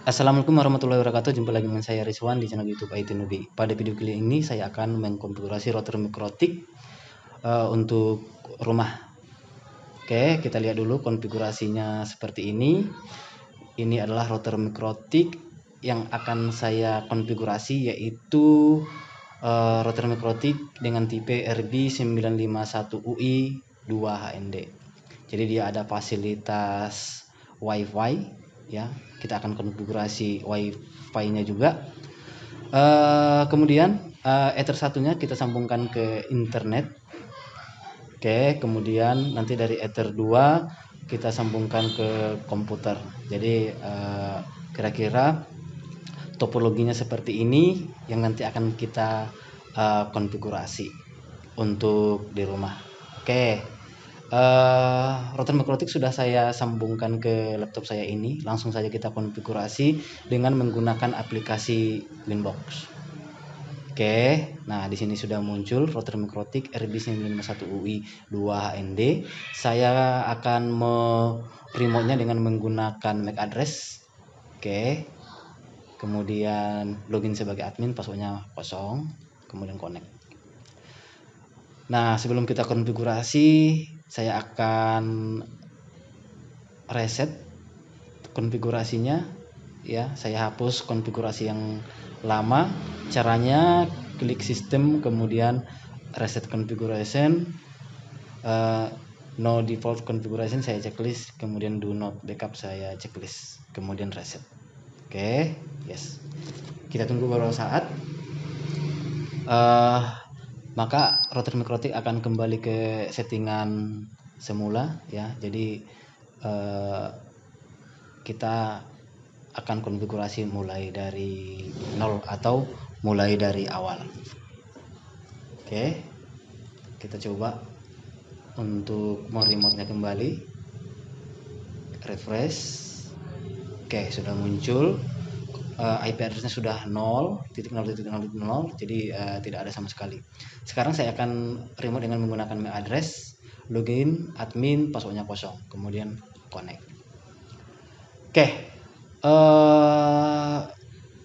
Assalamualaikum warahmatullahi wabarakatuh. Jumpa lagi dengan saya Rizwan di channel YouTube IT Newbie. Pada video kali ini saya akan mengkonfigurasi router mikrotik untuk rumah. Oke, kita lihat dulu konfigurasinya seperti ini. Ini adalah router mikrotik yang akan saya konfigurasi, yaitu router mikrotik dengan tipe RB951UI 2HND. Jadi dia ada fasilitas WiFi. Ya, kita akan konfigurasi WiFi-nya juga. Kemudian Ether satunya kita sambungkan ke internet. Oke, kemudian nanti dari Ether 2 kita sambungkan ke komputer. Jadi kira-kira topologinya seperti ini yang nanti akan kita konfigurasi untuk di rumah. Oke. Router mikrotik sudah saya sambungkan ke laptop saya ini. Langsung saja kita konfigurasi dengan menggunakan aplikasi Winbox. Oke, nah di sini sudah muncul router mikrotik RB951UI 2HND. Saya akan remote-nya dengan menggunakan MAC address. Oke. Kemudian login sebagai admin, passwordnya 0, kemudian connect. Nah, sebelum kita konfigurasi, saya akan reset konfigurasinya. Ya, saya hapus konfigurasi yang lama. Caranya klik sistem, kemudian reset configuration, no default configuration saya checklist, kemudian do not backup saya checklist, kemudian reset. Oke, yes. Kita tunggu beberapa saat. Maka router mikrotik akan kembali ke settingan semula, ya. Jadi kita akan konfigurasi mulai dari nol atau mulai dari awal. Oke, kita coba untuk mau remote-nya kembali, refresh. Oke, sudah muncul. IP address-nya sudah 0.0.0.0, jadi tidak ada sama sekali. Sekarang saya akan remote dengan menggunakan MAC address, login, admin, passwordnya 0, kemudian connect. Oke,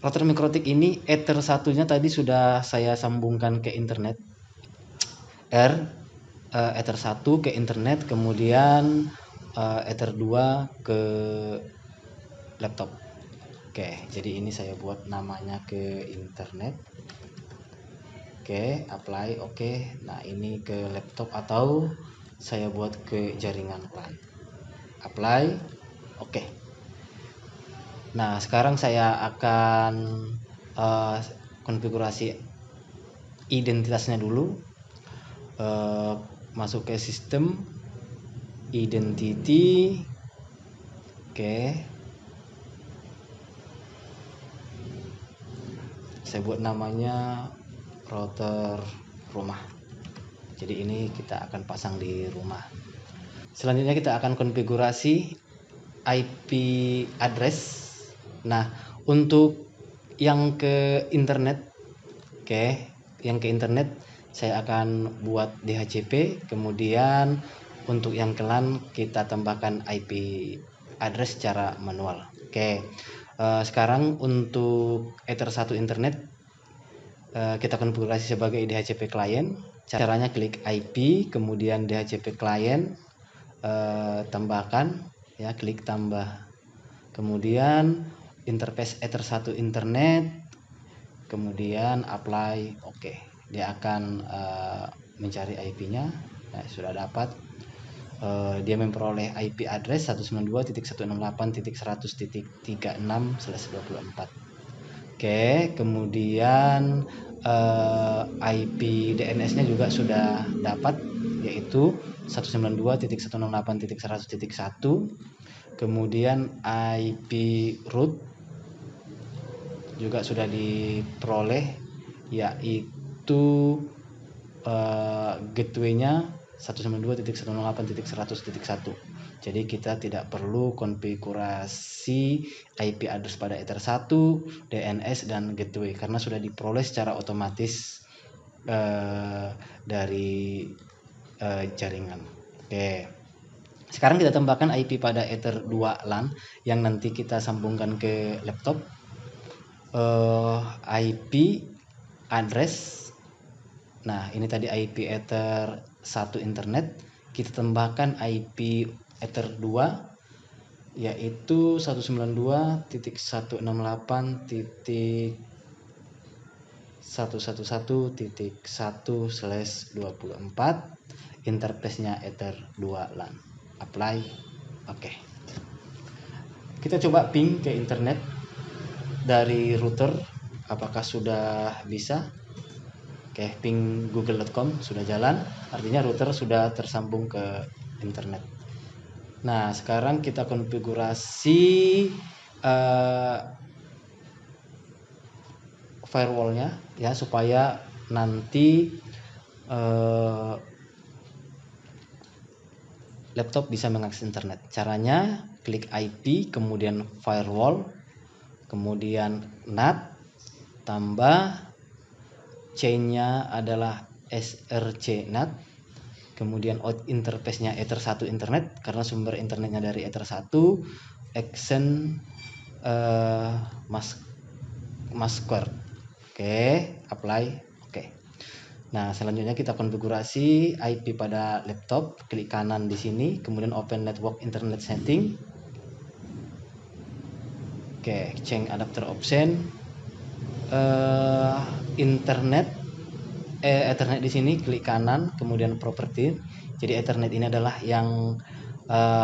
router mikrotik ini Ether satunya tadi sudah saya sambungkan ke internet. Ether 1 ke internet, kemudian Ether 2 ke laptop. Oke, jadi ini saya buat namanya ke internet. Oke, apply, oke. Nah, ini ke laptop atau saya buat ke jaringan LAN. Apply, oke. Nah, sekarang saya akan konfigurasi identitasnya dulu. Masuk ke sistem, identity, oke. Saya buat namanya router rumah. Jadi ini kita akan pasang di rumah. Selanjutnya kita akan konfigurasi IP address. Nah, untuk yang ke internet, oke, yang ke internet saya akan buat DHCP. Kemudian untuk yang ke LAN kita tambahkan IP address secara manual. Oke. Sekarang untuk Ether 1 internet kita konfigurasi sebagai DHCP client. Caranya klik IP, kemudian DHCP client, tambahkan, ya, klik tambah. Kemudian interface Ether 1 internet, kemudian apply, oke. Dia akan mencari IP-nya. Nah, sudah dapat. Dia memperoleh IP address 192.168.100.36/24. Oke, kemudian IP DNS-nya juga sudah dapat, yaitu 192.168.100.1. Kemudian IP root juga sudah diperoleh, yaitu gateway-nya 192.168.100.1. Jadi kita tidak perlu konfigurasi IP address pada Ether 1, DNS dan gateway karena sudah diperoleh secara otomatis dari jaringan. Oke. Sekarang kita tambahkan IP pada Ether 2 LAN yang nanti kita sambungkan ke laptop. IP address. Nah, ini tadi IP Ether 1 internet. Kita tambahkan IP Ether 2 yaitu 192.168.111.1/24, interface-nya Ether 2 LAN. Apply. Oke. Kita coba ping ke internet dari router, apakah sudah bisa? Oke, ping google.com sudah jalan, artinya router sudah tersambung ke internet. Nah, sekarang kita konfigurasi firewallnya ya, supaya nanti laptop bisa mengakses internet. Caranya klik IP, kemudian firewall, kemudian NAT, tambah chain-nya adalah SRC NAT, kemudian out interface-nya Ether 1 internet karena sumber internetnya dari Ether 1, Exen Masquer. Oke, apply. Oke. Nah, selanjutnya kita konfigurasi IP pada laptop, klik kanan di sini, kemudian open network internet setting. Oke, change adapter option. Ethernet di sini klik kanan, kemudian property. Jadi Ethernet ini adalah yang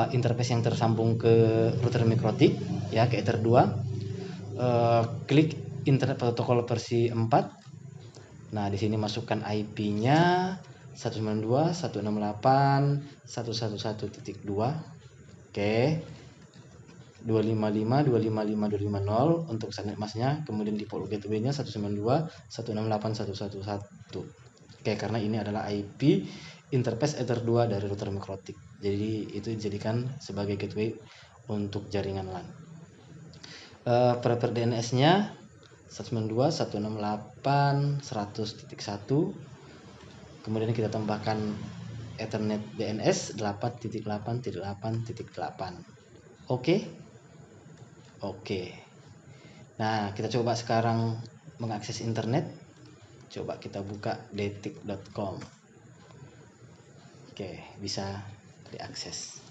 interface yang tersambung ke router Mikrotik ya, ke Ether 2. Klik internet protokol versi 4. Nah, di sini masukkan IP-nya 192.168.111.2. Oke. 255.255.250 untuk subnet masknya, kemudian default gateway-nya 192.168.111. Oke, karena ini adalah IP interface Ether 2 dari router Mikrotik. Jadi itu dijadikan sebagai gateway untuk jaringan LAN. Prefer DNS-nya 192.168.100.1. Kemudian kita tambahkan Ethernet DNS 8.8.8.8. Oke. Nah, kita coba sekarang mengakses internet. Coba kita buka detik.com. Oke, bisa diakses.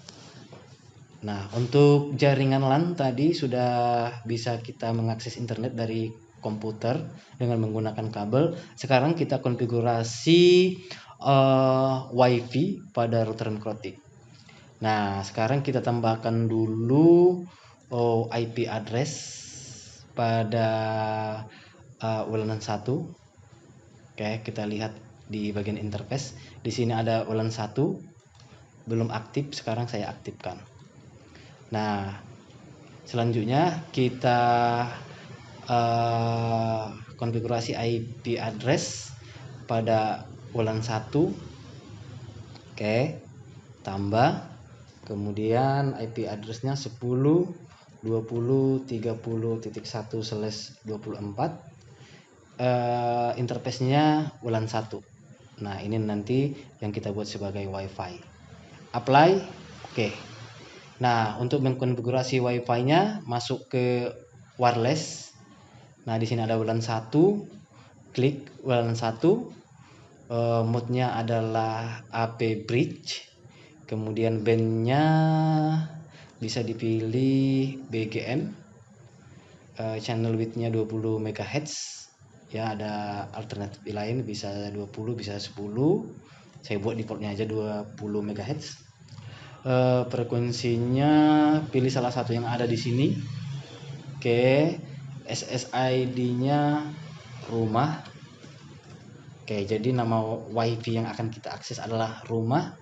Nah, untuk jaringan LAN tadi sudah bisa kita mengakses internet dari komputer dengan menggunakan kabel. Sekarang kita konfigurasi WiFi pada router Mikrotik. Nah, sekarang kita tambahkan dulu IP address pada WLAN 1. Oke, kita lihat di bagian interface. Di sini ada WLAN 1 belum aktif, sekarang saya aktifkan. Nah, selanjutnya kita konfigurasi IP address pada WLAN 1. Oke, tambah, kemudian IP addressnya 10.20.30.1/24. Interface-nya WLAN 1. Nah, ini nanti yang kita buat sebagai WiFi. Apply. Oke. Nah, untuk mengkonfigurasi WiFi-nya masuk ke wireless. Nah, di sini ada WLAN 1. Klik WLAN 1. Mode-nya adalah AP bridge. Kemudian band-nya bisa dipilih BGM. Channel width-nya 20 MHz. Ya, ada alternatif lain, bisa 20, bisa 10. Saya buat defaultnya aja 20 MHz. Frekuensinya pilih salah satu yang ada di sini. Oke, SSID-nya rumah. Oke, jadi nama WiFi yang akan kita akses adalah rumah.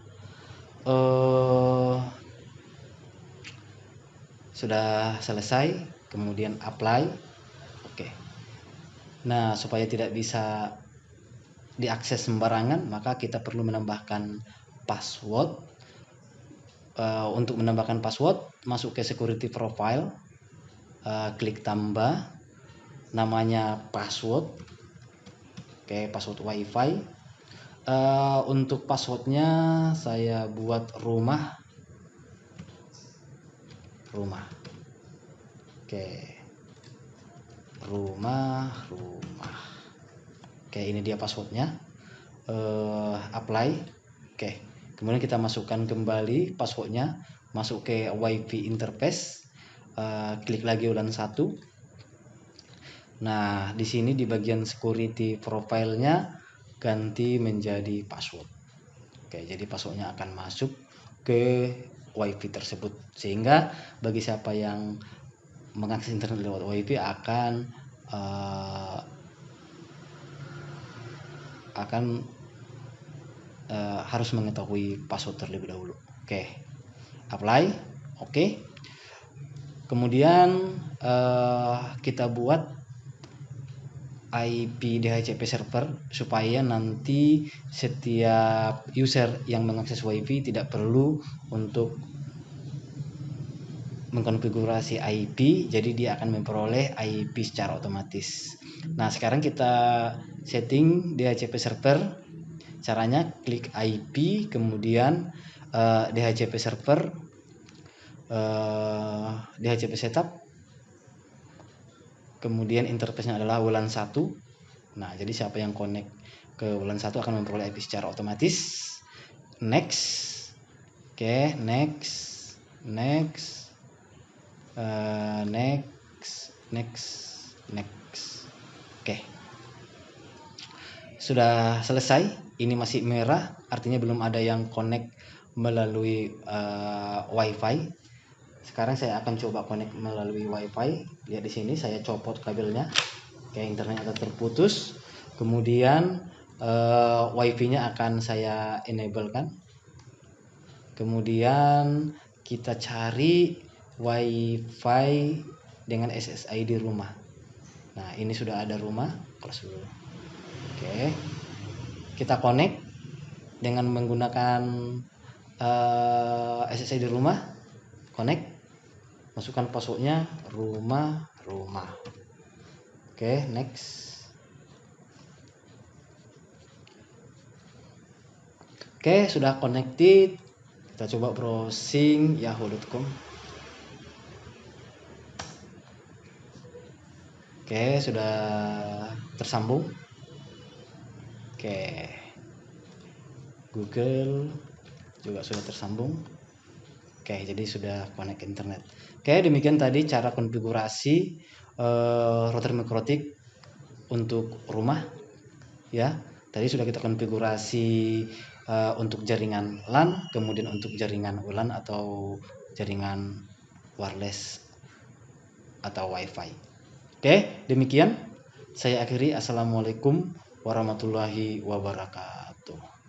Sudah selesai, kemudian apply. Oke. Nah, supaya tidak bisa diakses sembarangan, maka kita perlu menambahkan password. Untuk menambahkan password, masuk ke security profile, klik tambah, namanya password. Oke, password WiFi. Untuk passwordnya saya buat rumah. rumah. Oke, rumah. Oke, ini dia passwordnya. Apply. Oke, kemudian kita masukkan kembali passwordnya, masuk ke WiFi interface, klik lagi ulang 1. Nah, di sini di bagian security profile-nya ganti menjadi password. Oke, jadi passwordnya akan masuk ke WiFi tersebut, sehingga bagi siapa yang mengakses internet lewat WiFi akan harus mengetahui password terlebih dahulu. Oke, apply. Oke, kemudian kita buat IP DHCP server supaya nanti setiap user yang mengakses WiFi tidak perlu untuk mengkonfigurasi IP, jadi dia akan memperoleh IP secara otomatis. Nah, sekarang kita setting DHCP server. Caranya klik IP, kemudian DHCP server, DHCP setup, kemudian interface-nya adalah WLAN 1. Nah, jadi siapa yang connect ke WLAN 1 akan memperoleh IP secara otomatis. Next. Oke, next. Oke, sudah selesai. Ini masih merah, artinya belum ada yang connect melalui WiFi. Sekarang saya akan coba connect melalui WiFi. Lihat di sini, saya copot kabelnya. Oke, internetnya terputus. Kemudian WiFi-nya akan saya enablekan. Kemudian kita cari WiFi dengan SSID rumah. Nah, ini sudah ada rumah. Close dulu. Oke, kita connect dengan menggunakan SSID rumah. Connect, masukkan passwordnya rumah. Oke, next. Oke, sudah connected. Kita coba browsing yahoo.com. Oke, sudah tersambung. Oke, Google juga sudah tersambung. Oke, jadi sudah connect internet. Oke, demikian tadi cara konfigurasi router mikrotik untuk rumah. Ya, tadi sudah kita konfigurasi untuk jaringan LAN, kemudian untuk jaringan WLAN atau jaringan wireless atau WiFi. Oke, demikian saya akhiri. Assalamualaikum warahmatullahi wabarakatuh.